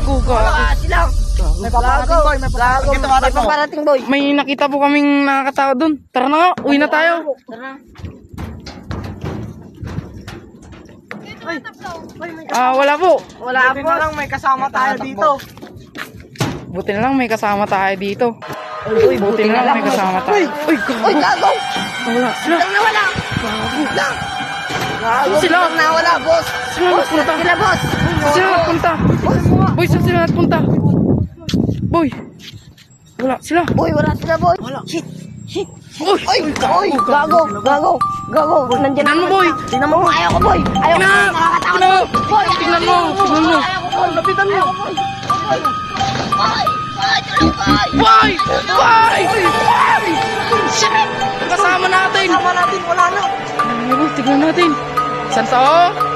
Gago. Sila. May paparating boy. May paparating boy. May nakita po kaming nakakatakot dun. Tara na nga, uwi na tayo. Tara. Wala po. Wala po. Lang may kasama tayo dito. Buti na lang may kasama tayo dito. Buti na lang may kasama tayo. Uy, gago. Uy, gago. Wala sila. Nawala. Gago. Sila. Nawala, boss. Sila nagpunta. Sila, boss. Sila nagpunta. Boy, saan sila nagpunta? Boy. Wala sila. Boy, wala sila, boy. Wala. Shit. Uy, Gago. Nandiyan Tingnan mo, boy. Tingnan mo. Ayaw ko, boy. Ayaw ko. Nakakatakot. Boy, Tingnan mo. Ayaw ko, boy. Lapitan mo. Boy! Shit! Kasama natin. Wala na. Tignan natin. Saan to?